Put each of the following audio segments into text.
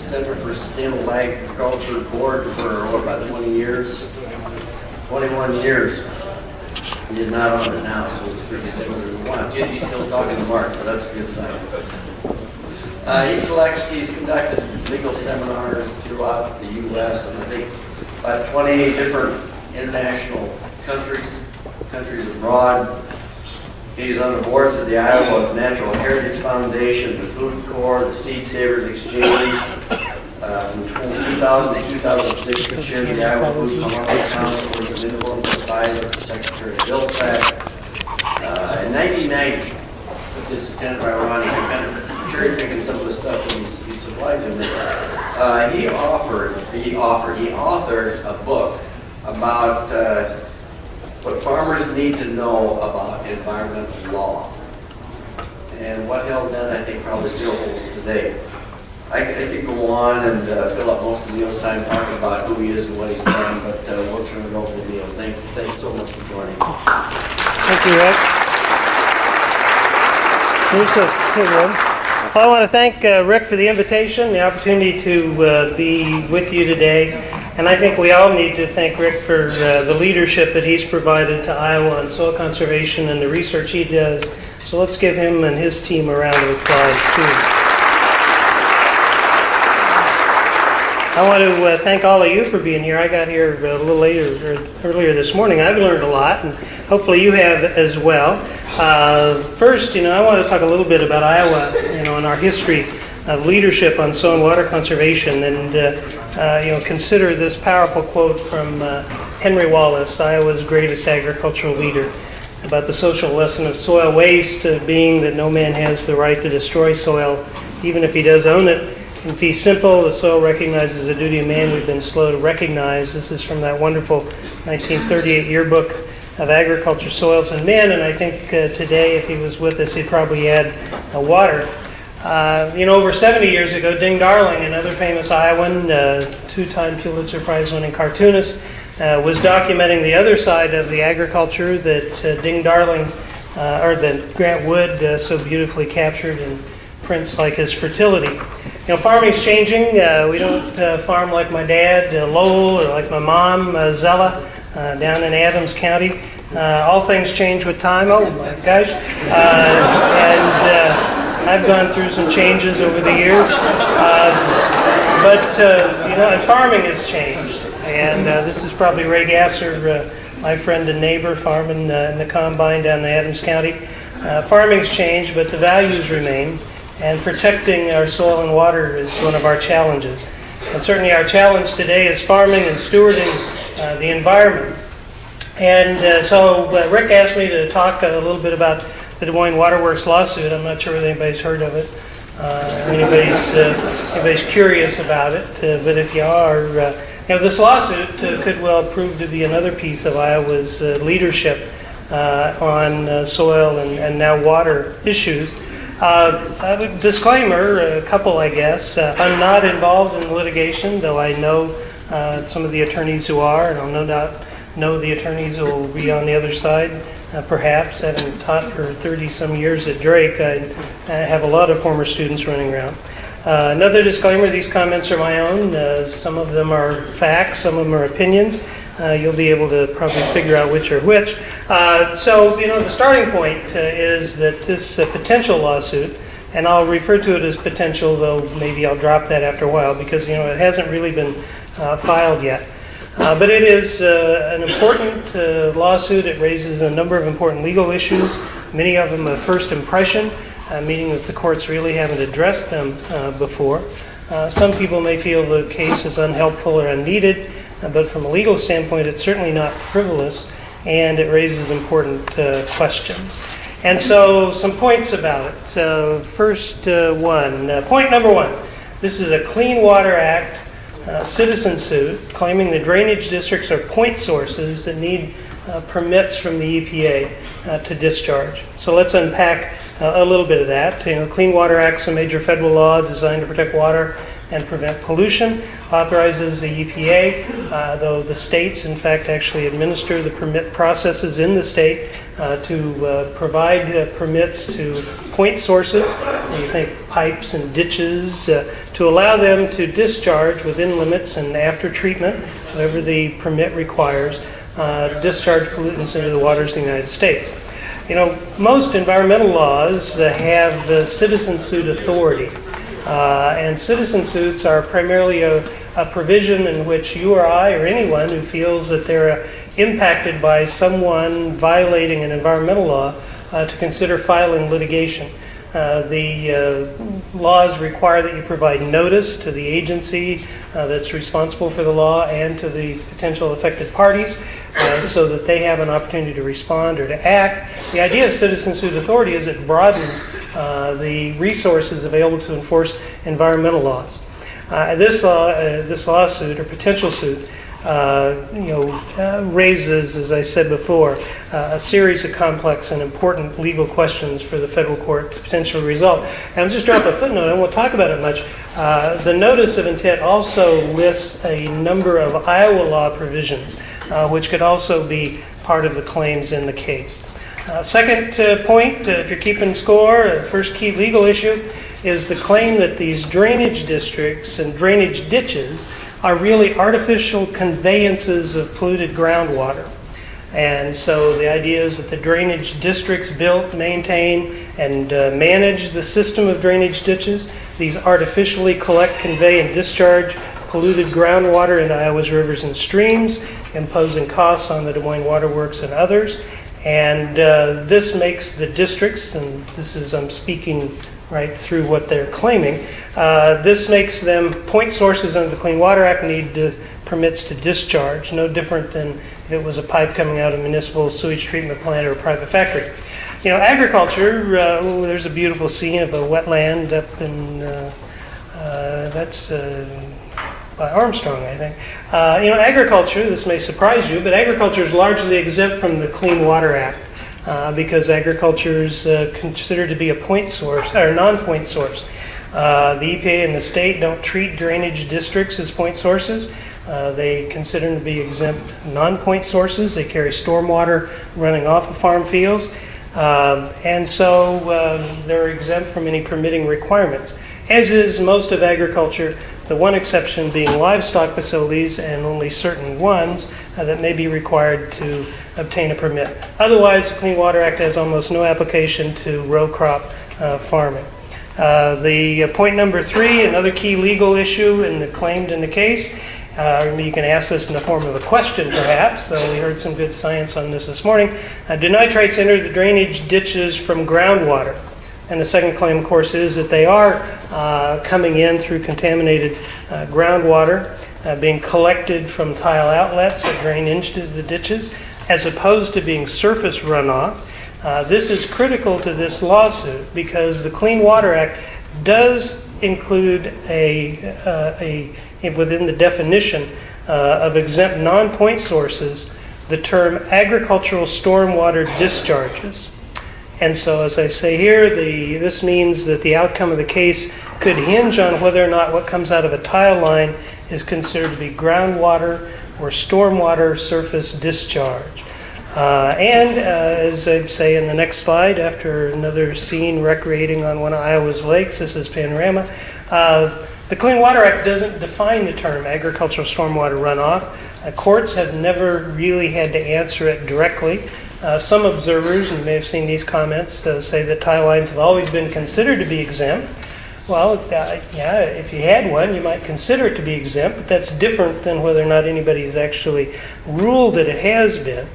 Center for Sustainable Agriculture board for, about 20 years? 21 years. He's not on it now, so it's pretty similar to one. He's still talking to Mark, so that's a good sign. He's conducted legal seminars throughout the U.S. and I think about 28 different international countries abroad. He's on the boards of the Iowa Natural Heritage Foundation, the Food Corps, the Seed Savers Exchange. From 2000 to 2006, he chaired the Iowa Food Policy Council, was an influential advisor for Secretary Vilsack. In 1990, this is kind of ironic, I'm kind of cherry picking some of the stuff that he supplied to me. He authored a book about what farmers need to know about environmental law. And what held then, I think, probably still holds today. I could go on and fill up most of Neil's time talking about who he is and what he's done, but we'll turn it over to Neil. Thanks so much for joining. Thank you, Rick. Well, I want to thank Rick for the invitation, the opportunity to be with you today. And I think we all need to thank Rick for the leadership that he's provided to Iowa on soil conservation and the research he does. So let's give him and his team a round of applause, too. I want to thank all of you for being here. I got here a little earlier this morning. I've learned a lot, and hopefully you have as well. First, I want to talk a little bit about Iowa, and our history of leadership on soil and water conservation, and consider this powerful quote from Henry Wallace, Iowa's greatest agricultural leader, about the social lesson of soil waste being that no man has the right to destroy soil, even if he does own it. In fee simple, the soil recognizes the duty of man we've been slow to recognize. This is from that wonderful 1938 yearbook of agriculture, soils, and men. And I think today, if he was with us, he'd probably add water. Over 70 years ago, Ding Darling, another famous Iowan, two-time Pulitzer Prize-winning cartoonist, was documenting the other side of the agriculture that Ding Darling, or that Grant Wood so beautifully captured in prints like his fertility. Farming's changing. We don't farm like my dad, Lowell, or like my mom, Zella, down in Ames County. All things change with time. Oh my gosh. I've gone through some changes over the years. And farming has changed. And this is probably Ray Gasser, my friend and neighbor, farming in the combine down in Adams County. Farming's changed, but the values remain. And protecting our soil and water is one of our challenges. And certainly our challenge today is farming and stewarding the environment. And so Rick asked me to talk a little bit about the Des Moines Waterworks lawsuit. I'm not sure whether anybody's heard of it. Anybody's curious about it. But if you are, this lawsuit could well prove to be another piece of Iowa's leadership on soil and now water issues. Disclaimer, a couple I guess. I'm not involved in litigation, though I know some of the attorneys who are, and I'll no doubt know the attorneys who will be on the other side. Perhaps, having taught for 30-some years at Drake, I have a lot of former students running around. Another disclaimer, these comments are my own. Some of them are facts, some of them are opinions. You'll be able to probably figure out which are which. The starting point is that this potential lawsuit, and I'll refer to it as potential, though maybe I'll drop that after a while because, it hasn't really been filed yet. But it is an important lawsuit. It raises a number of important legal issues, many of them of first impression, meaning that the courts really haven't addressed them before. Some people may feel the case is unhelpful or unneeded, but from a legal standpoint, it's certainly not frivolous, and it raises important questions. And so, some points about it. Point number one, this is a Clean Water Act citizen suit claiming the drainage districts are point sources that need permits from the EPA to discharge. So let's unpack a little bit of that. Clean Water Act's a major federal law designed to protect water and prevent pollution, authorizes the EPA, though the states, in fact, actually administer the permit processes in the state to provide permits to point sources, you think pipes and ditches, to allow them to discharge within limits and after treatment, whatever the permit requires, discharge pollutants into the waters of the United States. You know, most environmental laws have citizen suit authority. And citizen suits are primarily a provision in which you or I or anyone who feels that they're impacted by someone violating an environmental law to consider filing litigation. The laws require that you provide notice to the agency that's responsible for the law and to the potential affected parties so that they have an opportunity to respond or to act. The idea of citizen suit authority is it broadens the resources available to enforce environmental laws. This lawsuit or potential suit raises, as I said before, a series of complex and important legal questions for the federal court to potentially resolve. And I'll just drop a footnote, and we'll talk about it much. The notice of intent also lists a number of Iowa law provisions, which could also be part of the claims in the case. Second point, if you're keeping score, first key legal issue is the claim that these drainage districts and drainage ditches are really artificial conveyances of polluted groundwater. And so the idea is that the drainage districts built, maintain, and manage the system of drainage ditches. These artificially collect, convey, and discharge polluted groundwater into Iowa's rivers and streams, imposing costs on the Des Moines Water Works and others. And this makes the districts, and this is, I'm speaking right through what they're claiming, this makes them point sources under the Clean Water Act need permits to discharge, no different than if it was a pipe coming out of a municipal sewage treatment plant or a private factory. You know, agriculture, there's a beautiful scene of a wetland up in, that's by Armstrong, I think. Agriculture, this may surprise you, but agriculture is largely exempt from the Clean Water Act because agriculture is considered to be a point source, or non-point source. The EPA and the state don't treat drainage districts as point sources. They consider them to be exempt non-point sources. They carry stormwater running off of farm fields. And so they're exempt from any permitting requirements, as is most of agriculture, the one exception being livestock facilities and only certain ones that may be required to obtain a permit. Otherwise, the Clean Water Act has almost no application to row crop farming. The point number 3, another key legal issue claimed in the case, you can ask this in the form of a question perhaps, we heard some good science on this morning. Do nitrates enter the drainage ditches from groundwater? And the second claim, of course, is that they are coming in through contaminated groundwater, being collected from tile outlets that drain into the ditches, as opposed to being surface runoff. This is critical to this lawsuit because the Clean Water Act does include within the definition of exempt non-point sources, the term agricultural stormwater discharges. And so, as I say here, this means that the outcome of the case could hinge on whether or not what comes out of a tile line is considered to be groundwater or stormwater surface discharge. As I say in the next slide, after another scene recreating on one of Iowa's lakes, this is Panorama, the Clean Water Act doesn't define the term agricultural stormwater runoff. Courts have never really had to answer it directly. Some observers, and you may have seen these comments, say that tile lines have always been considered to be exempt. Well, yeah, if you had one, you might consider it to be exempt, but that's different than whether or not anybody's actually ruled that it has been.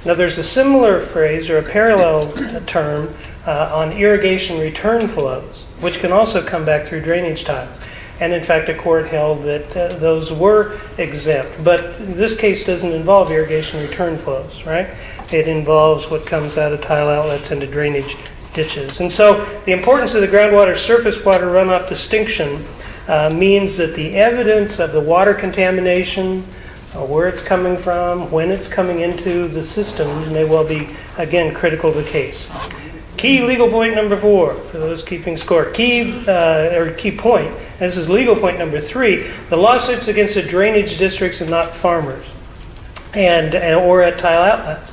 Now, there's a similar phrase or a parallel term on irrigation return flows, which can also come back through drainage tiles. And in fact, a court held that those were exempt. But this case doesn't involve irrigation return flows, right? It involves what comes out of tile outlets into drainage ditches. And so the importance of the groundwater surface water runoff distinction means that the evidence of the water contamination, where it's coming from, when it's coming into the systems may well be, again, critical to the case. Key legal point number 4, for those keeping score. Key point This is legal point number 3. The lawsuits against the drainage districts and not farmers or at tile outlets.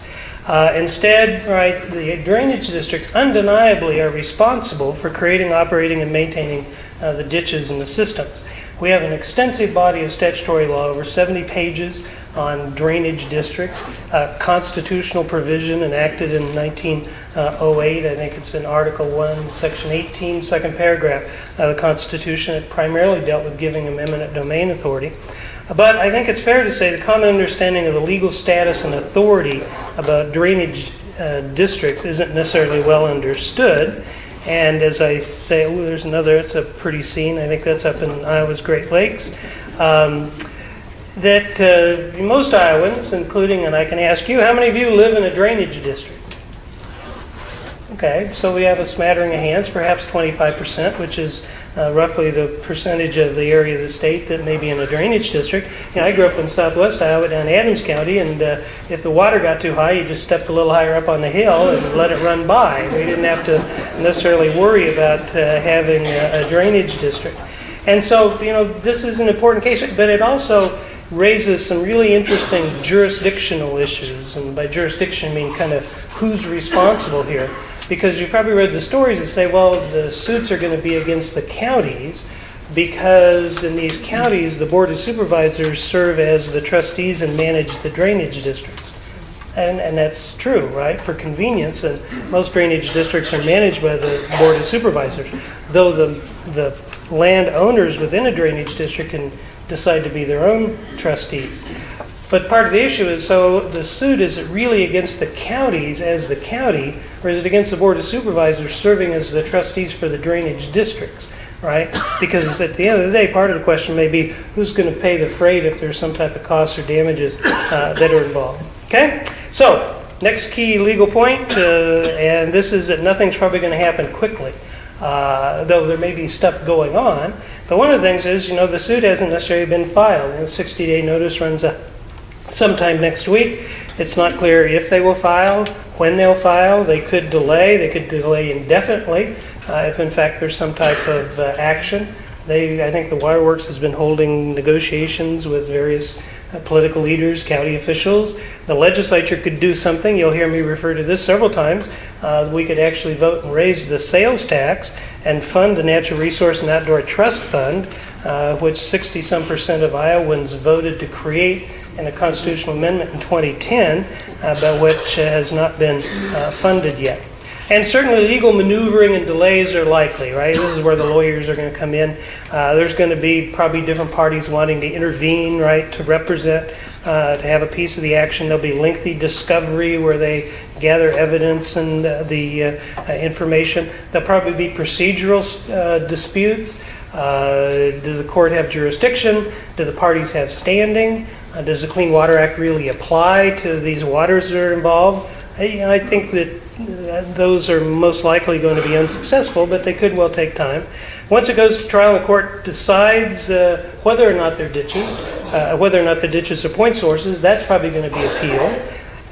Instead, right, the drainage districts undeniably are responsible for creating, operating, and maintaining the ditches and the systems. We have an extensive body of statutory law, over 70 pages on drainage districts, constitutional provision enacted in 1908. I think it's in Article 1, Section 18, second paragraph of the Constitution. It primarily dealt with giving them eminent domain authority. But I think it's fair to say the common understanding of the legal status and authority about drainage districts isn't necessarily well understood. And as I say, oh, there's another, it's a pretty scene. I think that's up in Iowa's Great Lakes. That most Iowans, including, and I can ask you, how many of you live in a drainage district? Okay, so we have a smattering of hands, perhaps 25%, which is roughly the percentage of the area of the state that may be in a drainage district. You know, I grew up in southwest Iowa down Ames County, and if the water got too high, you just stepped a little higher up on the hill and let it run by. We didn't have to necessarily worry about having a drainage district. And so, you know, this is an important case, but it also raises some really interesting jurisdictional issues. And by jurisdiction, I mean kind of who's responsible here. Because you probably read the stories that say, well, the suits are going to be against the counties because in these counties, the Board of Supervisors serve as the trustees and manage the drainage districts. And that's true, right? For convenience, and most drainage districts are managed by the Board of Supervisors, though the landowners within a drainage district can decide to be their own trustees. But part of the issue is, so the suit, is it really against the counties as the county, or is it against the Board of Supervisors serving as the trustees for the drainage districts, right? Because at the end of the day, part of the question may be, who's going to pay the freight if there's some type of costs or damages that are involved? Okay? So, next key legal point, and this is that nothing's probably going to happen quickly, though there may be stuff going on. But one of the things is, you know, the suit hasn't necessarily been filed, and a 60-day notice runs out sometime next week. It's not clear if they will file, when they'll file. They could delay indefinitely if in fact there's some type of action. I think the Waterworks has been holding negotiations with various political leaders, county officials. The legislature could do something. You'll hear me refer to this several times. We could actually vote and raise the sales tax and fund the Natural Resource and Outdoor Trust Fund, which 60-some% of Iowans voted to create in a constitutional amendment in 2010, but which has not been funded yet. And certainly legal maneuvering and delays are likely, right? This is where the lawyers are going to come in. There's going to be probably different parties wanting to intervene, right, to represent, to have a piece of the action. There'll be lengthy discovery where they gather evidence and the information. There'll probably be procedural disputes. Does the court have jurisdiction? Do the parties have standing? Does the Clean Water Act really apply to these waters that are involved? I think that those are most likely going to be unsuccessful, but they could well take time. Once it goes to trial, the court decides whether or not they're ditches, whether or not the ditches are point sources. That's probably going to be appealed.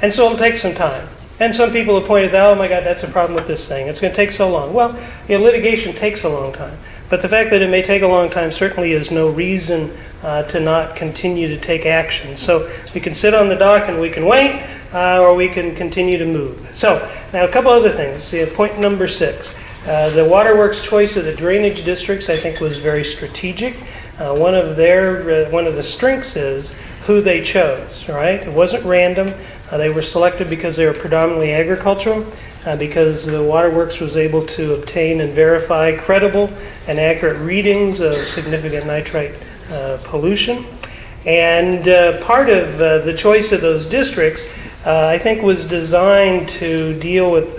And so it'll take some time. And some people have pointed out, oh my God, that's a problem with this thing. It's going to take so long. Well, you know, litigation takes a long time. But the fact that it may take a long time certainly is no reason to not continue to take action. So we can sit on the dock and we can wait, or we can continue to move. So now a couple other things. Point number 6. The Waterworks choice of the drainage districts, I think, was very strategic. One of the strengths is who they chose, right? It wasn't random. They were selected because they were predominantly agricultural, because the Waterworks was able to obtain and verify credible and accurate readings of significant nitrite pollution. And part of the choice of those districts, I think, was designed to deal with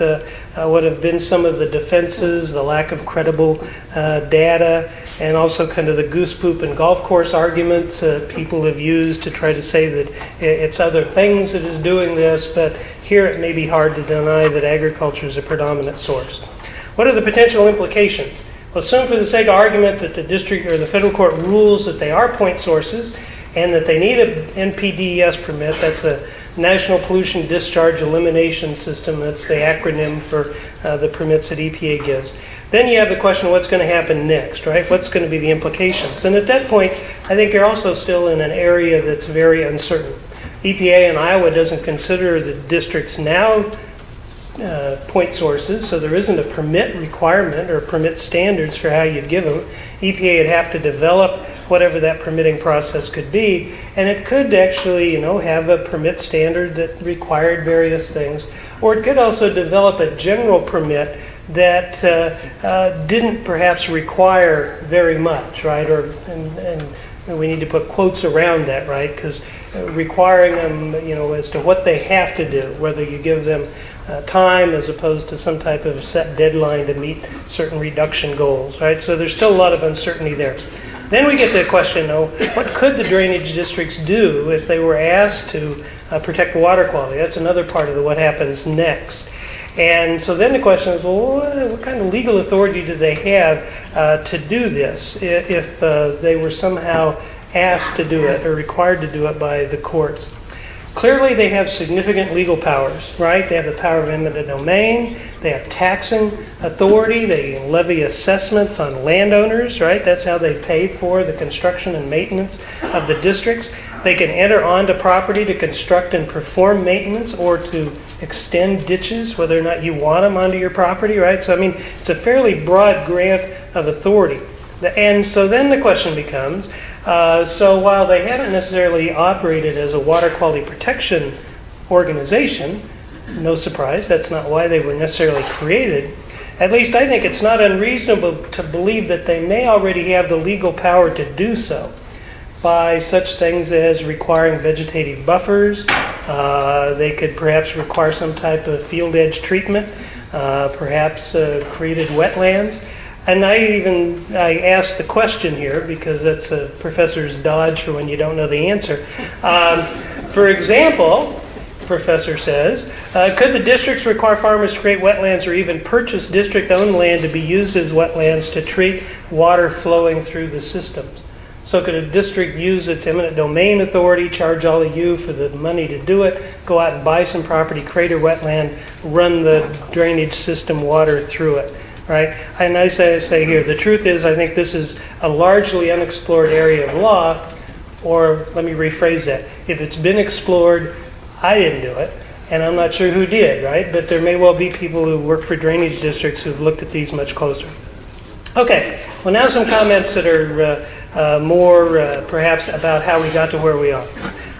what have been some of the defenses, the lack of credible data, and also kind of the goose poop and golf course arguments people have used to try to say that it's other things that is doing this, but here it may be hard to deny that agriculture is a predominant source. What are the potential implications? Well, assume for the sake of argument that the district or the federal court rules that they are point sources and that they need an NPDES permit. That's a National Pollution Discharge Elimination System. That's the acronym for the permits that EPA gives. Then you have the question of what's going to happen next, right? What's going to be the implications? And at that point, I think you're also still in an area that's very uncertain. EPA in Iowa doesn't consider the districts now point sources, so there isn't a permit requirement or permit standards for how you'd give them. EPA would have to develop whatever that permitting process could be, and it could actually, have a permit standard that required various things, or it could also develop a general permit that didn't perhaps require very much, right? And we need to put quotes around that, right? Because requiring them, as to what they have to do, whether you give them time as opposed to some type of set deadline to meet certain reduction goals, right? So there's still a lot of uncertainty there. Then we get to the question, though, what could the drainage districts do if they were asked to protect water quality? That's another part of what happens next. And so then the question is, well, what kind of legal authority do they have to do this if they were somehow asked to do it or required to do it by the courts? Clearly, they have significant legal powers, right? They have the power of eminent domain. They have taxing authority. They can levy assessments on landowners, right? That's how they pay for the construction and maintenance of the districts. They can enter onto property to construct and perform maintenance or to extend ditches, whether or not you want them onto your property, right? So, it's a fairly broad grant of authority. And so then the question becomes, so while they haven't necessarily operated as a water quality protection organization, no surprise, that's not why they were necessarily created, at least I think it's not unreasonable to believe that they may already have the legal power to do so by such things as requiring vegetative buffers. They could perhaps require some type of field edge treatment, perhaps created wetlands. And I asked the question here because that's a professor's dodge for when you don't know the answer. For example, professor says, could the districts require farmers to create wetlands or even purchase district-owned land to be used as wetlands to treat water flowing through the systems? So could a district use its eminent domain authority, charge all of you for the money to do it, go out and buy some property, create a wetland, run the drainage system water through it? Right? And I say here, the truth is I think this is a largely unexplored area of law, or let me rephrase that. If it's been explored, I didn't do it, and I'm not sure who did, right? But there may well be people who work for drainage districts who've looked at these much closer. Okay, well now some comments that are more perhaps about how we got to where we are.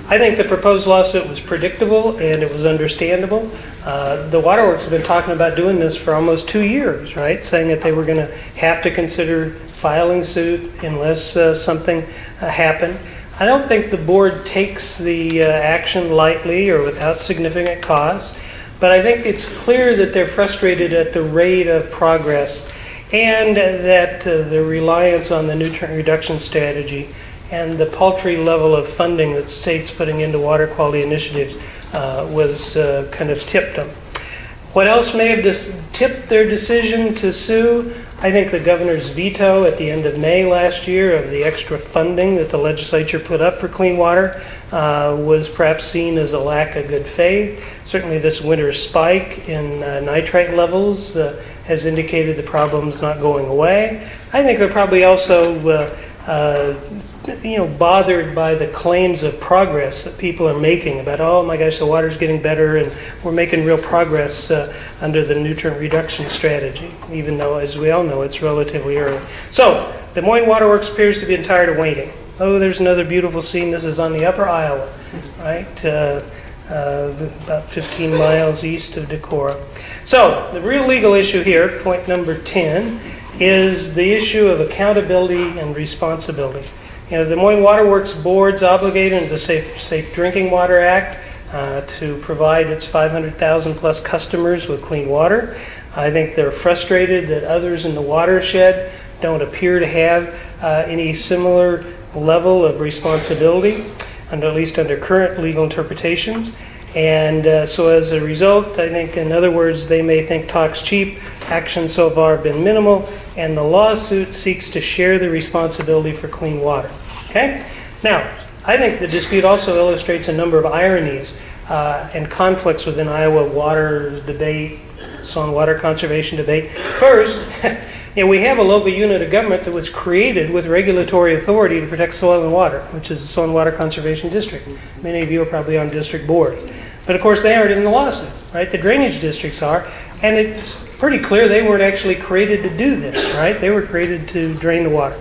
I think the proposed lawsuit was predictable and it was understandable. The Waterworks have been talking about doing this for almost 2 years, right? Saying that they were going to have to consider filing suit unless something happened. I don't think the board takes the action lightly or without significant cost, but I think it's clear that they're frustrated at the rate of progress and that the reliance on the nutrient reduction strategy and the paltry level of funding that state's putting into water quality initiatives was kind of tipped them. What else may have tipped their decision to sue? I think the governor's veto at the end of May last year of the extra funding that the legislature put up for clean water was perhaps seen as a lack of good faith. Certainly this winter's spike in nitrite levels has indicated the problem's not going away. I think they're probably also bothered by the claims of progress that people are making about, oh my gosh, the water's getting better and we're making real progress under the nutrient reduction strategy, even though, as we all know, it's relatively early. So, the Moines Waterworks appears to be tired of waiting. Oh, there's another beautiful scene. This is on the upper Iowa, right? About 15 miles east of Decorah. So, the real legal issue here, point number 10, is the issue of accountability and responsibility. The Moines Waterworks Board's obligated under the Safe Drinking Water Act to provide its 500,000 plus customers with clean water. I think they're frustrated that others in the watershed don't appear to have any similar level of responsibility, at least under current legal interpretations. And so as a result, I think, in other words, they may think talk's cheap, action so far have been minimal, and the lawsuit seeks to share the responsibility for clean water. Okay? Now, I think the dispute also illustrates a number of ironies and conflicts within Iowa water debate, so on water conservation debate. First, we have a local unit of government that was created with regulatory authority to protect soil and water, which is the Soil and Water Conservation District. Many of you are probably on district boards. But of course, they aren't in the lawsuit, right? The drainage districts are, and it's pretty clear they weren't actually created to do this, right? They were created to drain the water.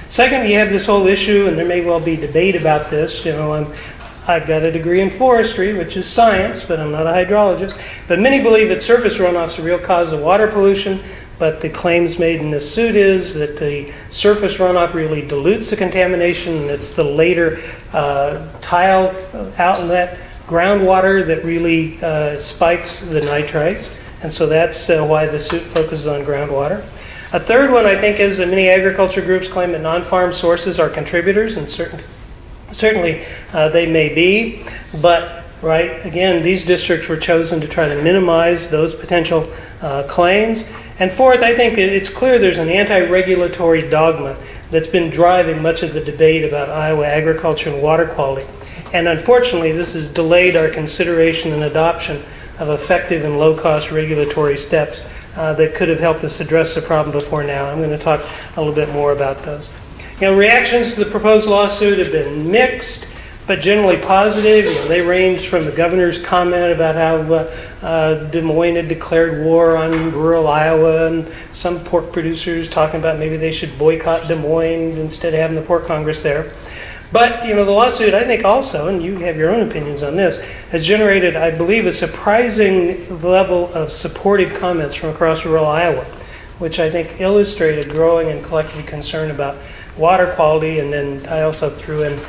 Second, you have this whole issue, and there may well be debate about this. I've got a degree in forestry, which is science, but I'm not a hydrologist. But many believe that surface runoff is the real cause of water pollution. But the claims made in this suit is that the surface runoff really dilutes the contamination, and it's the later tile outlet groundwater that really spikes the nitrites. And so that's why the suit focuses on groundwater. A third one, I think, is that many agriculture groups claim that non-farm sources are contributors, and certainly they may be. But, right, again, these districts were chosen to try to minimize those potential claims. And fourth, I think it's clear there's an anti-regulatory dogma that's been driving much of the debate about Iowa agriculture and water quality. And unfortunately, this has delayed our consideration and adoption of effective and low-cost regulatory steps that could have helped us address the problem before now. I'm going to talk a little bit more about those. Reactions to the proposed lawsuit have been mixed, but generally positive. They range from the governor's comment about how Des Moines had declared war on rural Iowa, and some pork producers talking about maybe they should boycott Des Moines instead of having the pork congress there. But, the lawsuit, I think also, and you have your own opinions on this, has generated, I believe, a surprising level of supportive comments from across rural Iowa, which I think illustrate a growing and collective concern about water quality. And then I also threw in,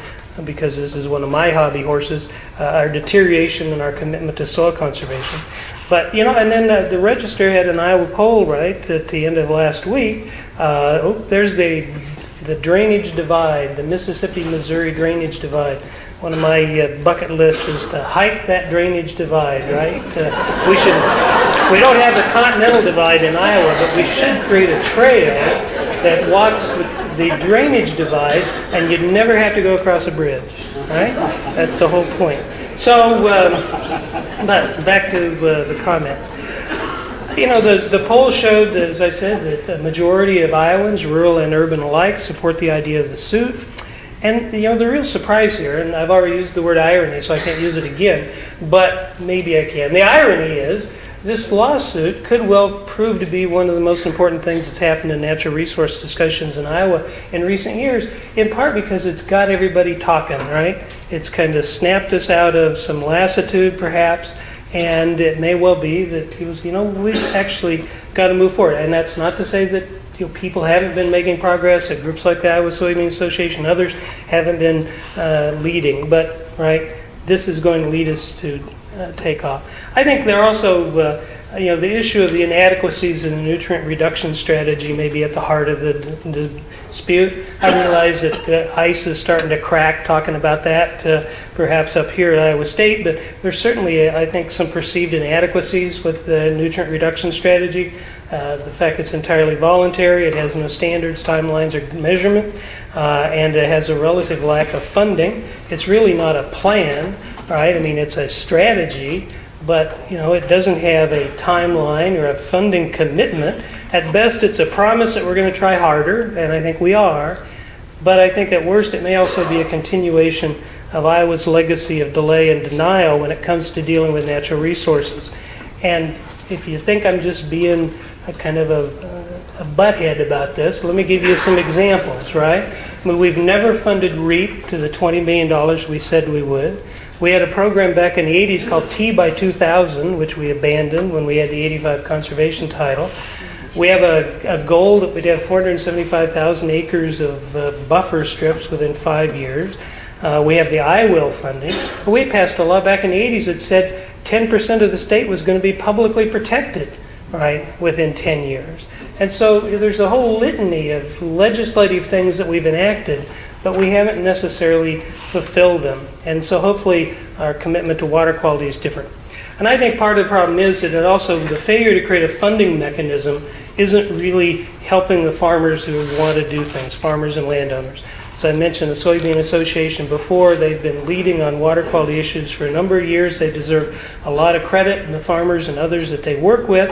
because this is one of my hobby horses, our deterioration and our commitment to soil conservation. But, and then the Register had an Iowa poll, right, at the end of last week. There's the drainage divide, the Mississippi-Missouri drainage divide. One of my bucket lists is to hike that drainage divide, right? We don't have the continental divide in Iowa, but we should create a trail that walks the drainage divide, and you'd never have to go across a bridge, right? That's the whole point. So, but back to the comments. The poll showed that, as I said, that the majority of Iowans, rural and urban alike, support the idea of the suit. And, the real surprise here, and I've already used the word irony, so I can't use it again, but maybe I can. The irony is, this lawsuit could well prove to be one of the most important things that's happened in natural resource discussions in Iowa in recent years, in part because it's got everybody talking, right? It's kind of snapped us out of some lassitude, perhaps. And it may well be that we've actually got to move forward. And that's not to say that people haven't been making progress, that groups like the Iowa Soybean Association and others haven't been leading. But, right, this is going to lead us to take off. I think there are also, the issue of the inadequacies in the nutrient reduction strategy may be at the heart of the dispute. I realize that ICE is starting to crack talking about that, perhaps up here at Iowa State, but there's certainly, I think, some perceived inadequacies with the nutrient reduction strategy. The fact it's entirely voluntary, it has no standards, timelines, or measurement, and it has a relative lack of funding. It's really not a plan, right? I mean, it's a strategy, but it doesn't have a timeline or a funding commitment. At best, it's a promise that we're going to try harder, and I think we are. But I think at worst, it may also be a continuation of Iowa's legacy of delay and denial when it comes to dealing with natural resources. And if you think I'm just being a kind of a butthead about this, let me give you some examples, right? I mean, we've never funded REAP to the $20 million we said we would. We had a program back in the 80s called T by 2000, which we abandoned when we had the 85 conservation title. We have a goal that we'd have 475,000 acres of buffer strips within 5 years. We have the I-Will funding. We passed a law back in the 80s that said 10% of the state was going to be publicly protected, right, within 10 years. And so there's a whole litany of legislative things that we've enacted, but we haven't necessarily fulfilled them. And so hopefully our commitment to water quality is different. And I think part of the problem is that it also, the failure to create a funding mechanism isn't really helping the farmers who want to do things, farmers and landowners. As I mentioned, the Soybean Association before, they've been leading on water quality issues for a number of years. They deserve a lot of credit, and the farmers and others that they work with.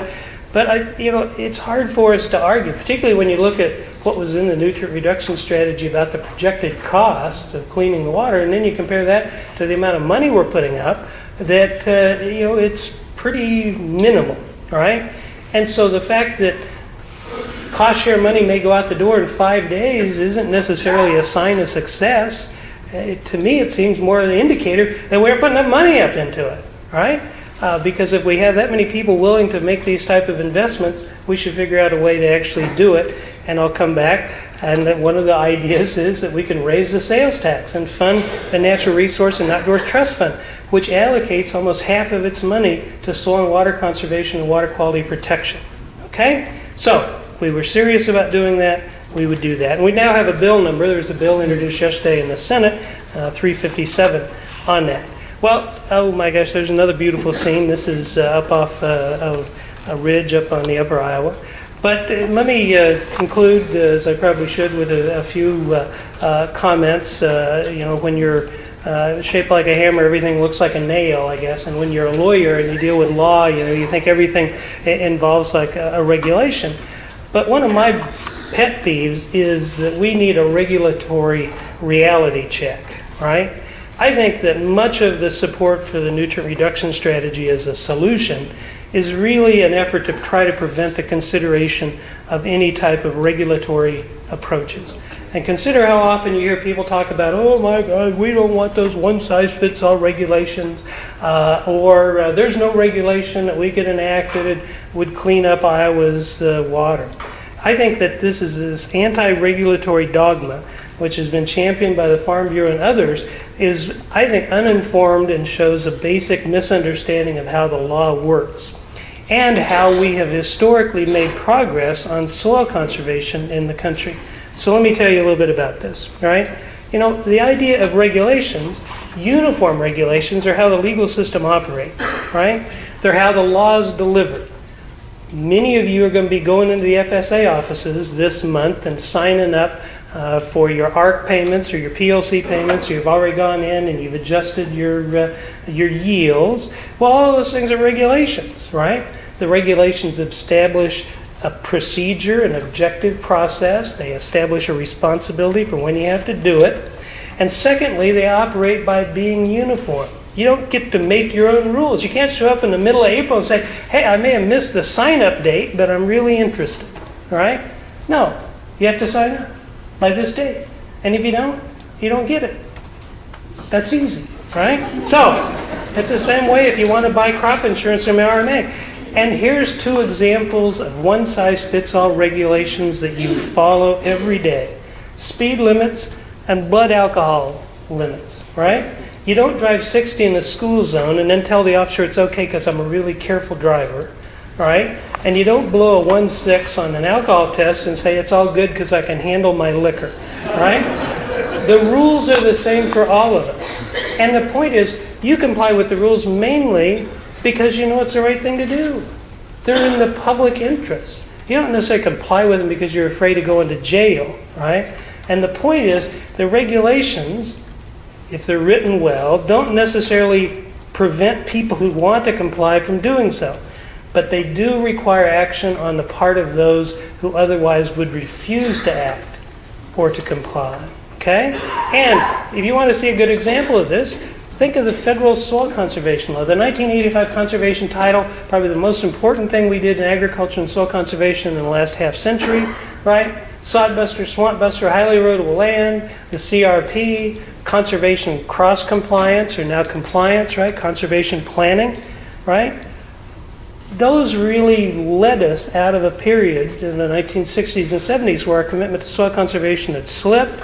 But it's hard for us to argue, particularly when you look at what was in the nutrient reduction strategy about the projected costs of cleaning the water, and then you compare that to the amount of money we're putting up, that it's pretty minimal, right? And so the fact that cost share money may go out the door in 5 days isn't necessarily a sign of success. To me, it seems more an indicator that we're putting enough money up into it, right? Because if we have that many people willing to make these type of investments, we should figure out a way to actually do it. And I'll come back, and that one of the ideas is that we can raise the sales tax and fund the Natural Resource and Outdoors Trust Fund, which allocates almost half of its money to soil and water conservation and water quality protection. Okay? So, if we were serious about doing that, we would do that. And we now have a bill number. There was a bill introduced yesterday in the Senate, 357, on that. Well, oh my gosh, there's another beautiful scene. This is up off a ridge up on the upper Iowa. But let me conclude, as I probably should, with a few comments. When you're shaped like a hammer, everything looks like a nail, I guess. And when you're a lawyer and you deal with law, you think everything involves like a regulation. But one of my pet peeves is that we need a regulatory reality check, right? I think that much of the support for the nutrient reduction strategy as a solution is really an effort to try to prevent the consideration of any type of regulatory approaches. And consider how often you hear people talk about, oh my God, we don't want those one-size-fits-all regulations, or there's no regulation that we could enact that would clean up Iowa's water. I think that this anti-regulatory dogma, which has been championed by the Farm Bureau and others, is, I think, uninformed and shows a basic misunderstanding of how the law works and how we have historically made progress on soil conservation in the country. So let me tell you a little bit about this, right? The idea of regulations, uniform regulations, are how the legal system operates, right? They're how the law is delivered. Many of you are going to be going into the FSA offices this month and signing up for your ARC payments or your PLC payments. You've already gone in and you've adjusted your yields. Well, all those things are regulations, right? The regulations establish a procedure, an objective process. They establish a responsibility for when you have to do it. And secondly, they operate by being uniform. You don't get to make your own rules. You can't show up in the middle of April and say, hey, I may have missed the sign-up date, but I'm really interested, right? No, you have to sign up by this date. And if you don't get it. That's easy, right? So, it's the same way if you want to buy crop insurance from RMA. And here's two examples of one-size-fits-all regulations that you follow every day. Speed limits and blood alcohol limits, right? You don't drive 60 in the school zone and then tell the officer it's okay because I'm a really careful driver, right? And you don't blow a 1.6 on an alcohol test and say it's all good because I can handle my liquor, right? The rules are the same for all of us. And the point is, you comply with the rules mainly because you know it's the right thing to do. They're in the public interest. You don't necessarily comply with them because you're afraid of going to jail, right? And the point is, the regulations, if they're written well, don't necessarily prevent people who want to comply from doing so. But they do require action on the part of those who otherwise would refuse to act or to comply. Okay? And if you want to see a good example of this, think of the federal soil conservation law. The 1985 conservation title, probably the most important thing we did in agriculture and soil conservation in the last half century, right? Sodbuster, swamp buster, highly erodible land, the CRP, conservation cross-compliance, or now compliance, right? Conservation planning, right? Those really led us out of a period in the 1960s and 70s where our commitment to soil conservation had slipped.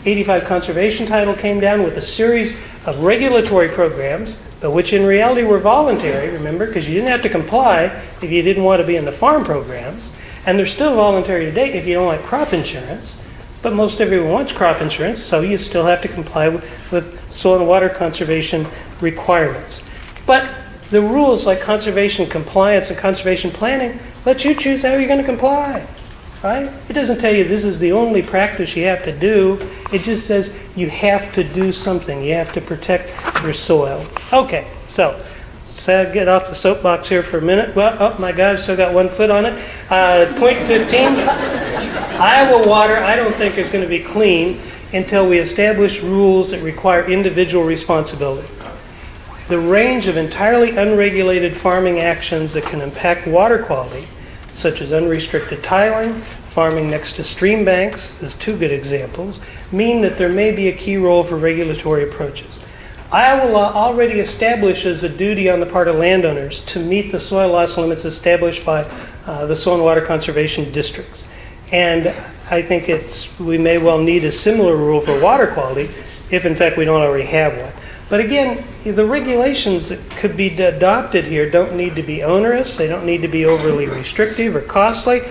85 conservation title came down with a series of regulatory programs, but which in reality were voluntary, remember, because you didn't have to comply if you didn't want to be in the farm programs. And they're still voluntary today if you don't like crop insurance. But most everyone wants crop insurance, so you still have to comply with soil and water conservation requirements. But the rules like conservation compliance and conservation planning let you choose how you're going to comply, right? It doesn't tell you this is the only practice you have to do. It just says you have to do something. You have to protect your soil. Okay, so get off the soapbox here for a minute. Well, oh my God, I've still got 1 foot on it. Point 15, Iowa water I don't think is going to be clean until we establish rules that require individual responsibility. The range of entirely unregulated farming actions that can impact water quality, such as unrestricted tiling, farming next to stream banks, as 2 good examples, mean that there may be a key role for regulatory approaches. Iowa law already establishes a duty on the part of landowners to meet the soil loss limits established by the soil and water conservation districts. And I think we may well need a similar rule for water quality if in fact we don't already have one. But again, the regulations that could be adopted here don't need to be onerous, they don't need to be overly restrictive or costly.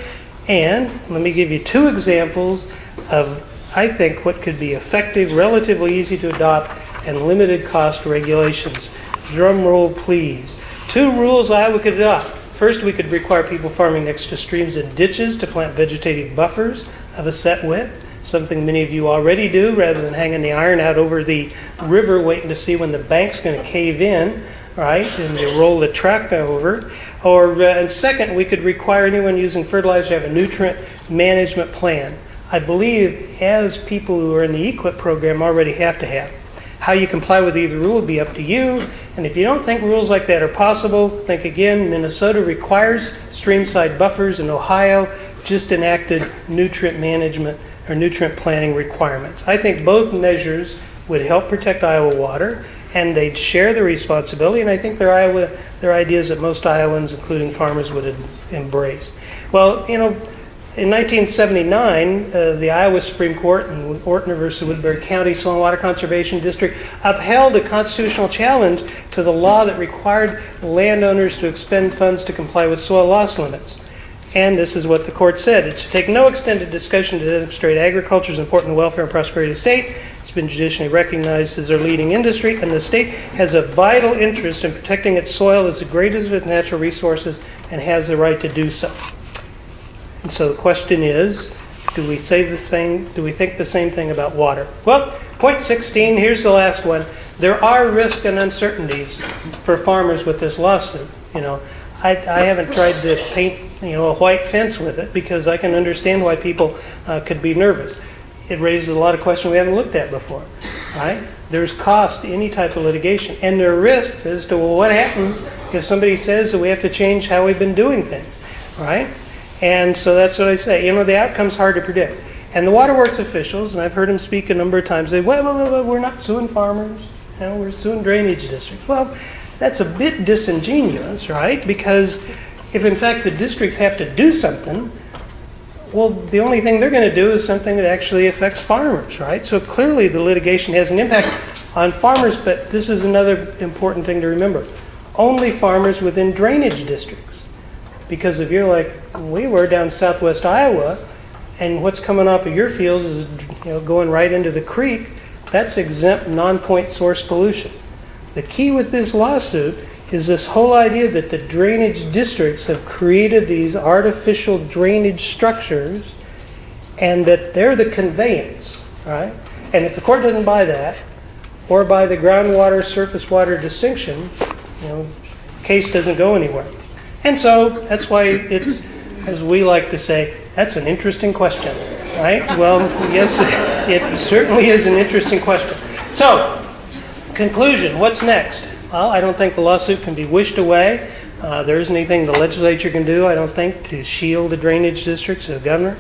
And let me give you 2 examples of, I think, what could be effective, relatively easy to adopt, and limited cost regulations. Drum roll, please. 2 rules Iowa could adopt. First, we could require people farming next to streams and ditches to plant vegetative buffers of a set width, something many of you already do rather than hanging the iron out over the river waiting to see when the bank's going to cave in, right, and you roll the truck over. And second, we could require anyone using fertilizer to have a nutrient management plan. I believe as people who are in the EQIP program already have to have. How you comply with either rule will be up to you. And if you don't think rules like that are possible, think again. Minnesota requires streamside buffers, and Ohio just enacted nutrient management or nutrient planning requirements. I think both measures would help protect Iowa water, and they'd share the responsibility, and I think they're ideas that most Iowans, including farmers, would embrace. Well, in 1979, the Iowa Supreme Court in Ortner versus Woodbury County Soil and Water Conservation District upheld a constitutional challenge to the law that required landowners to expend funds to comply with soil loss limits. And this is what the court said. It should take no extended discussion to demonstrate agriculture is important to the welfare and prosperity of the state. It's been judicially recognized as their leading industry, and the state has a vital interest in protecting its soil as the greatest of its natural resources and has the right to do so. And so the question is, do we think the same thing about water? Well, point 16, here's the last one. There are risks and uncertainties for farmers with this lawsuit. I haven't tried to paint a white fence with it because I can understand why people could be nervous. It raises a lot of questions we haven't looked at before, right? There's cost to any type of litigation, and there are risks as to, well, what happens if somebody says that we have to change how we've been doing things, right? And so that's what I say. The outcome's hard to predict. And the waterworks officials, and I've heard them speak a number of times, say, well, we're not suing farmers, we're suing drainage districts. Well, that's a bit disingenuous, right? Because if in fact the districts have to do something, well, the only thing they're going to do is something that actually affects farmers, right? So clearly the litigation has an impact on farmers, but this is another important thing to remember. Only farmers within drainage districts. Because if you're like we were down southwest Iowa, and what's coming off of your fields is going right into the creek, that's exempt non-point source pollution. The key with this lawsuit is this whole idea that the drainage districts have created these artificial drainage structures and that they're the conveyance, right? And if the court doesn't buy that, or buy the groundwater surface water distinction, case doesn't go anywhere. And so that's why it's, as we like to say, that's an interesting question, right? Well, yes, it certainly is an interesting question. So, conclusion, what's next? Well, I don't think the lawsuit can be wished away. There isn't anything the legislature can do, I don't think, to shield the drainage districts or the governor.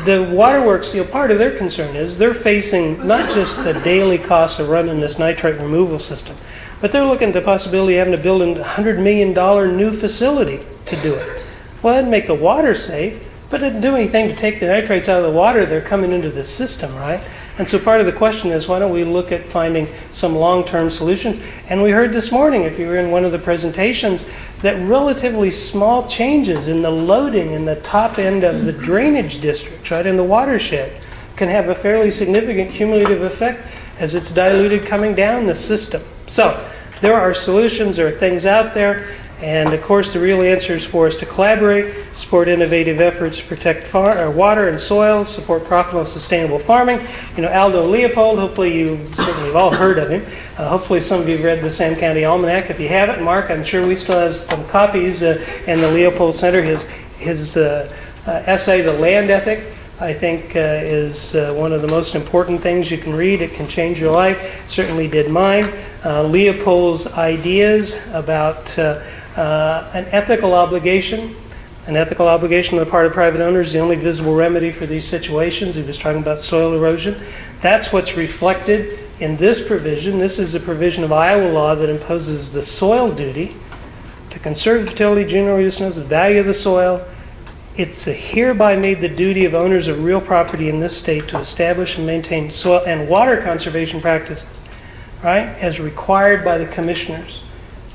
The waterworks, part of their concern is they're facing not just the daily costs of running this nitrate removal system, but they're looking at the possibility of having to build a $100 million new facility to do it. Well, that'd make the water safe, but it didn't do anything to take the nitrates out of the water. They're coming into the system, right? And so part of the question is, why don't we look at finding some long-term solutions? And we heard this morning, if you were in one of the presentations, that relatively small changes in the loading in the top end of the drainage district, right, in the watershed, can have a fairly significant cumulative effect as it's diluted coming down the system. So there are solutions, there are things out there, And of course, the real answer is for us to collaborate, support innovative efforts to protect water and soil, support profitable and sustainable farming. You know, Aldo Leopold, hopefully you certainly have all heard of him. Hopefully some of you have read the Sam County Almanac. If you haven't, Mark, I'm sure we still have some copies in the Leopold Center. His essay, The Land Ethic, I think is one of the most important things you can read. It can change your life. It certainly did mine. Leopold's ideas about an ethical obligation on the part of private owners is the only visible remedy for these situations. He was talking about soil erosion. That's what's reflected in this provision. This is a provision of Iowa law that imposes the soil duty to conserve the fertility, general use, the value of the soil. It's hereby made the duty of owners of real property in this state to establish and maintain soil and water conservation practices, right, as required by the commissioners.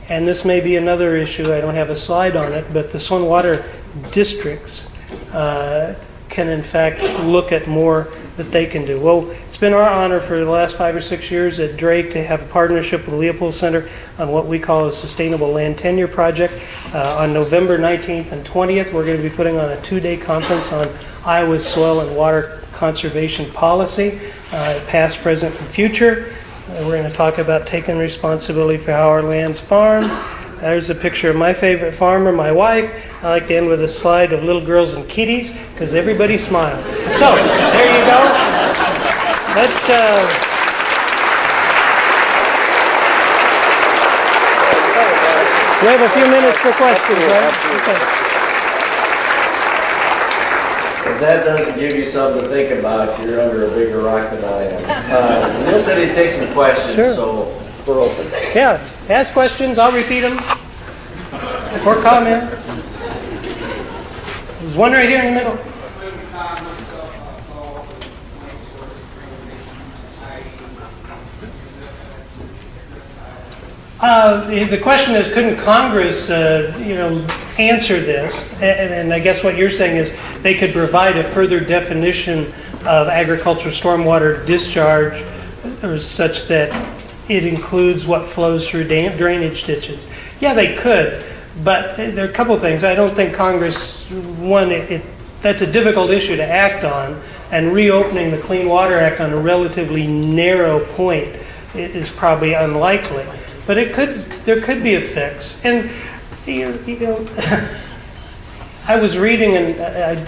And this may be another issue, I don't have a slide on it, but the soil and water districts can in fact look at more that they can do. Well, it's been our honor for the last 5 or 6 years at Drake to have a partnership with the Leopold Center on what we call a Sustainable Land Tenure Project. On November 19th and 20th, we're going to be putting on a 2-day conference on Iowa's soil and water conservation policy, past, present, and future. We're going to talk about taking responsibility for how our land's farmed. There's a picture of my favorite farmer, my wife. I like to end with a slide of little girls and kitties because everybody smiles. So, there you go. Let's, we have a few minutes for questions, right? Okay. If that doesn't give you something to think about, you're under a bigger rock than I am. Neil said he'd take some questions, Sure. so we're open. Yeah, ask questions, I'll repeat them. Or comment. There's one right here in the middle. The question is, couldn't Congress, answer this? And I guess what you're saying is they could provide a further definition of agricultural stormwater discharge, or such that it includes what flows through drainage ditches. Yeah, they could, but there are a couple of things. I don't think Congress, one, that's a difficult issue to act on, and reopening the Clean Water Act on a relatively narrow point is probably unlikely. But there could be a fix. And I was reading, and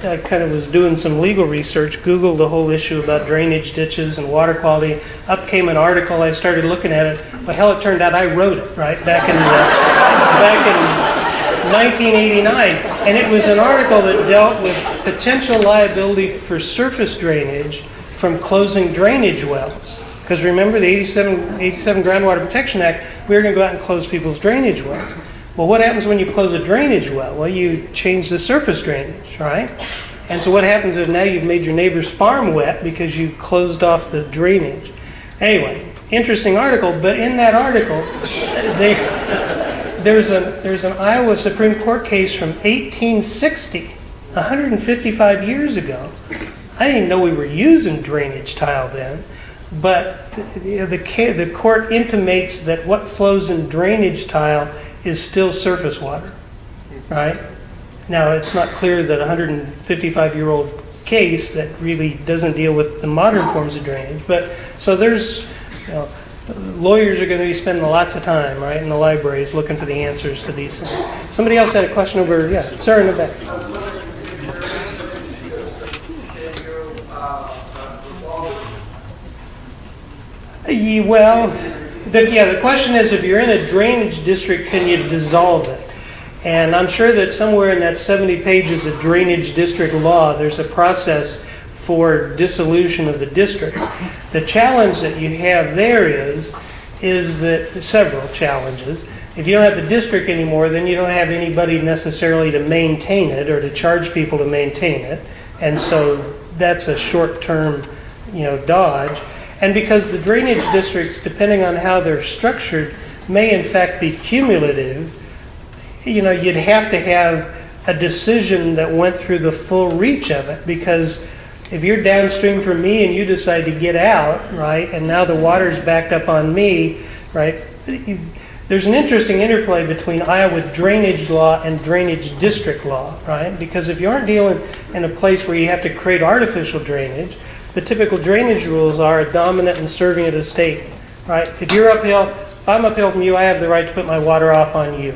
I kind of was doing some legal research, Googled the whole issue about drainage ditches and water quality. Up came an article, I started looking at it. Well, hell, it turned out I wrote it, right, back in 1989. And it was an article that dealt with potential liability for surface drainage from closing drainage wells. Because remember, the 87 Groundwater Protection Act, we were going to go out and close people's drainage wells. Well, what happens when you close a drainage well? Well, you change the surface drainage, right? And so what happens is now you've made your neighbor's farm wet because you closed off the drainage. Anyway, interesting article, but in that article, there's an Iowa Supreme Court case from 1860, 155 years ago. I didn't even know we were using drainage tile then. But the court intimates that what flows in drainage tile is still surface water, right? Now, it's not clear that a 155-year-old case that really doesn't deal with the modern forms of drainage. But so there's, lawyers are going to be spending lots of time, right, in the libraries looking for the answers to these things. Somebody else had a question over, yeah, sir in the back. Well, the question is, if you're in a drainage district, can you dissolve it? And I'm sure that somewhere in that 70 pages of drainage district law, there's a process for dissolution of the district. The challenge that you have there is that several challenges. If you don't have the district anymore, then you don't have anybody necessarily to maintain it or to charge people to maintain it. And so that's a short-term, dodge. And because the drainage districts, depending on how they're structured, may in fact be cumulative, you'd have to have a decision that went through the full reach of it. Because if you're downstream from me and you decide to get out, right, and now the water's backed up on me, right, there's an interesting interplay between Iowa drainage law and drainage district law, right? Because if you aren't dealing in a place where you have to create artificial drainage, the typical drainage rules are a dominant and servient estate, right? If you're uphill, if I'm uphill from you, I have the right to put my water off on you.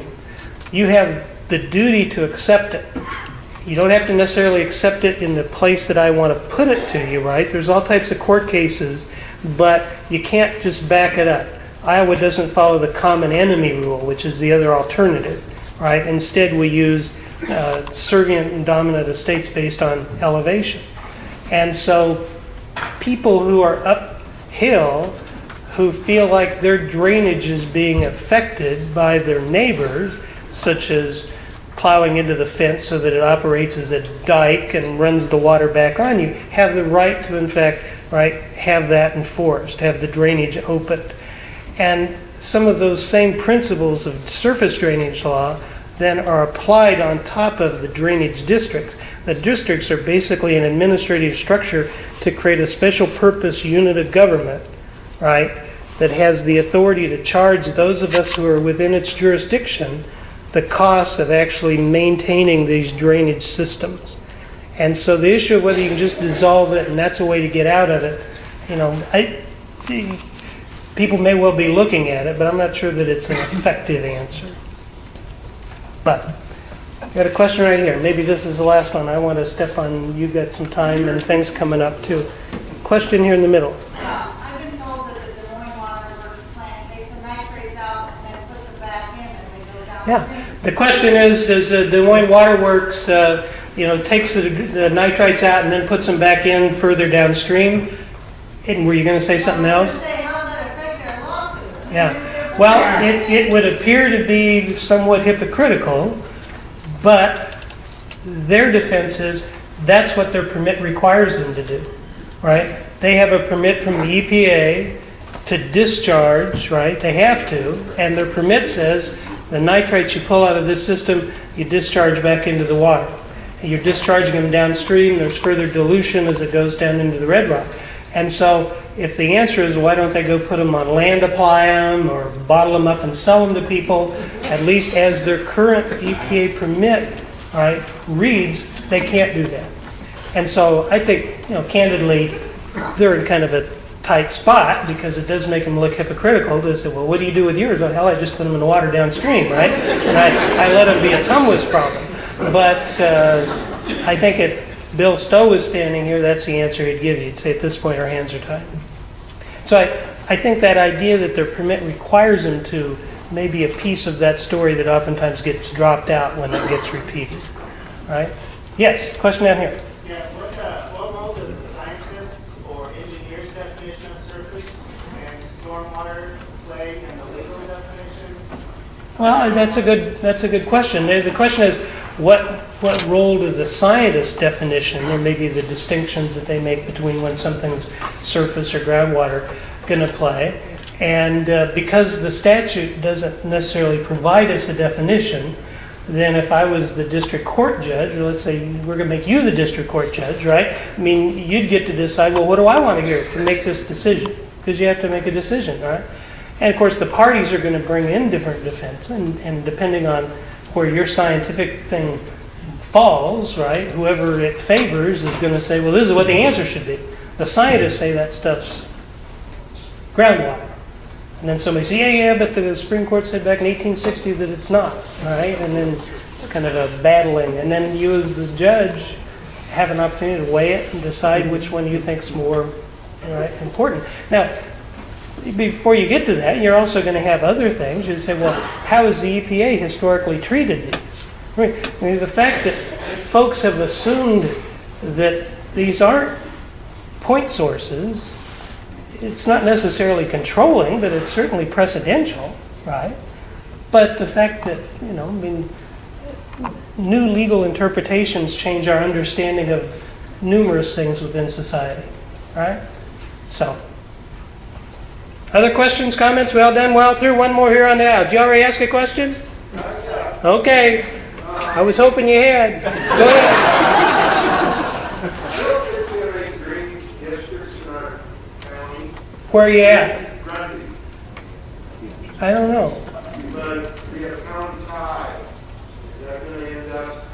You have the duty to accept it. You don't have to necessarily accept it in the place that I want to put it to you, right? There's all types of court cases, but you can't just back it up. Iowa doesn't follow the common enemy rule, which is the other alternative, right? Instead, we use servient and dominant estates based on elevation. And so people who are uphill, who feel like their drainage is being affected by their neighbors, such as plowing into the fence so that it operates as a dike and runs the water back on you, have the right to, in fact, right, have that enforced, have the drainage opened. And some of those same principles of surface drainage law then are applied on top of the drainage districts. The districts are basically an administrative structure to create a special purpose unit of government, right, that has the authority to charge those of us who are within its jurisdiction the costs of actually maintaining these drainage systems. And so the issue of whether you can just dissolve it and that's a way to get out of it, you know, people may well be looking at it, but I'm not sure that it's an effective answer. But I've got a question right here. Maybe this is the last one. I want to step on, you've got some time and things coming up too. Question here in the middle. I've been told that the Des Moines Water Works plant takes the nitrates out and then puts them back in as they go down. Yeah. The question is, does Des Moines Water Works, takes the nitrites out and then puts them back in further downstream? And were you going to say something else? How does that affect their lawsuit? Yeah. Well, it would appear to be somewhat hypocritical, but their defense is that's what their permit requires them to do, right? They have a permit from the EPA to discharge, right? They have to, and their permit says the nitrates you pull out of this system, you discharge back into the water. And you're discharging them downstream, there's further dilution as it goes down into the red rock. And so if the answer is why don't they go put them on land, apply them, or bottle them up and sell them to people, at least as their current EPA permit, right, reads, they can't do that. And so I think, candidly, they're in kind of a tight spot because it does make them look hypocritical to say, well, what do you do with yours? Well, hell, I just put them in the water downstream, right? And I let them be a tumulus problem. But I think if Bill Stowe was standing here, that's the answer he'd give you. He'd say, at this point, our hands are tied. So I think that idea that their permit requires them to may be a piece of that story that oftentimes gets dropped out when it gets repeated, right? Yes, question down here. Yeah, what role does the scientist's or engineer's definition of surface and stormwater play in the legal definition? Well, that's a good question. The question is, what role do the scientist's definition, or maybe the distinctions that they make between when something's surface or groundwater, going to play? And because the statute doesn't necessarily provide us a definition, then if I was the district court judge, or let's say we're going to make you the district court judge, right? I mean, you'd get to decide, well, what do I want to hear to make this decision? Because you have to make a decision, right? And of course, the parties are going to bring in different defense, and depending on where your scientific thing falls, right, whoever it favors is going to say, well, this is what the answer should be. The scientists say that stuff's groundwater. And then somebody says, yeah, but the Supreme Court said back in 1860 that it's not, right? And then it's kind of a battling. And then you as the judge have an opportunity to weigh it and decide which one you think is more important. Now, before you get to that, you're also going to have other things. You say, well, how has the EPA historically treated these? I mean, the fact that folks have assumed that these aren't point sources, it's not necessarily controlling, but it's certainly precedential, right? But the fact that, new legal interpretations change our understanding of numerous things within society, right? So, other questions, comments? We all done well through? One more here on the aisle. Did you already ask a question? Okay. I was hoping you had. Go ahead. Where are you at? I don't know. but we have county tie. Is that going to end up,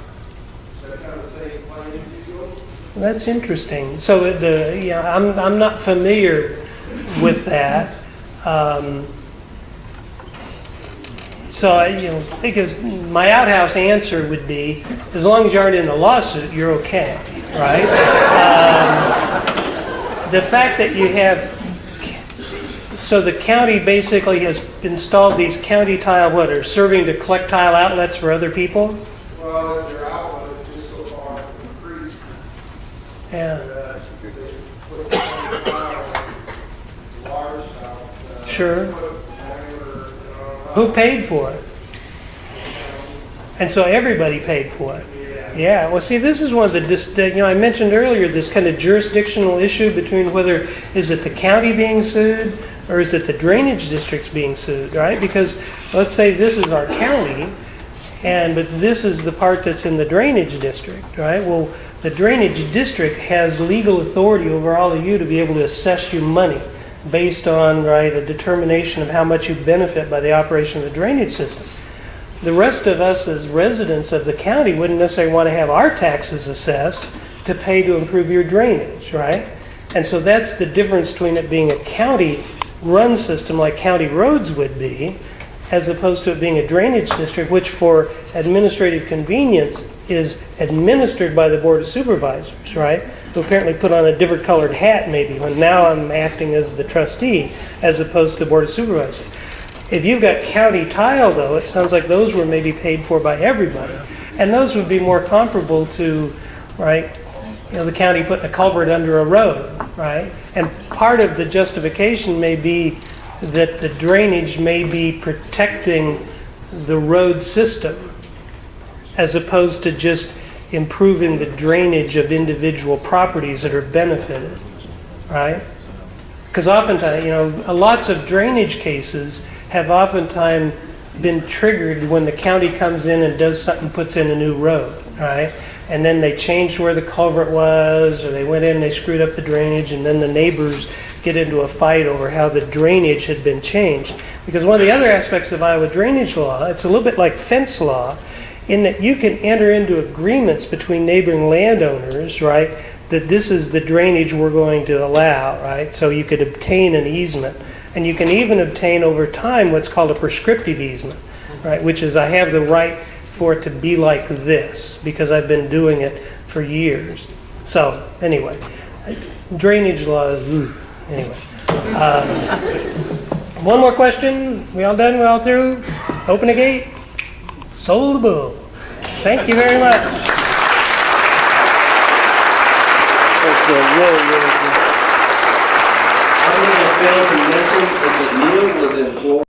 is that kind of the same playing field? That's interesting. So I'm not familiar with that. Because my outhouse answer would be, as long as you aren't in the lawsuit, you're okay, right? The fact that you have, so the county basically has installed these county tile, what, are serving to collect tile outlets for other people? Well, if they're outlet, it's just so far from the creek. Yeah, They put the county tile, large tile. sure. Put diameter, Who paid for it? And so everybody paid for it. Yeah, well, see, this is one of the, I mentioned earlier, this kind of jurisdictional issue between whether, is it the county being sued or is it the drainage districts being sued, right? Because let's say this is our county, but this is the part that's in the drainage district, right? Well, the drainage district has legal authority over all of you to be able to assess you money based on, right, a determination of how much you benefit by the operation of the drainage system. The rest of us as residents of the county wouldn't necessarily want to have our taxes assessed to pay to improve your drainage, right? And so that's the difference between it being a county-run system like county roads would be, as opposed to it being a drainage district, which for administrative convenience is administered by the Board of Supervisors, right? Who apparently put on a different colored hat maybe, when now I'm acting as the trustee as opposed to the Board of Supervisors. If you've got county tile, though, it sounds like those were maybe paid for by everybody. And those would be more comparable to, right, the county putting a culvert under a road, right? And part of the justification may be that the drainage may be protecting the road system as opposed to just improving the drainage of individual properties that are benefited, right? Because oftentimes, lots of drainage cases have oftentimes been triggered when the county comes in and does something, puts in a new road, right? And then they changed where the culvert was, or they went in and they screwed up the drainage, and then the neighbors get into a fight over how the drainage had been changed. Because one of the other aspects of Iowa drainage law, it's a little bit like fence law, in that you can enter into agreements between neighboring landowners, right, that this is the drainage we're going to allow, right? So you could obtain an easement. And you can even obtain over time what's called a prescriptive easement, right? Which is I have the right for it to be like this because I've been doing it for years. So anyway, drainage laws, anyway. One more question. We all done? We all through? Open the gate. Sold the bull. Thank you very much. That's really, really good. I'm going to fail to mention that the meal was in Florida.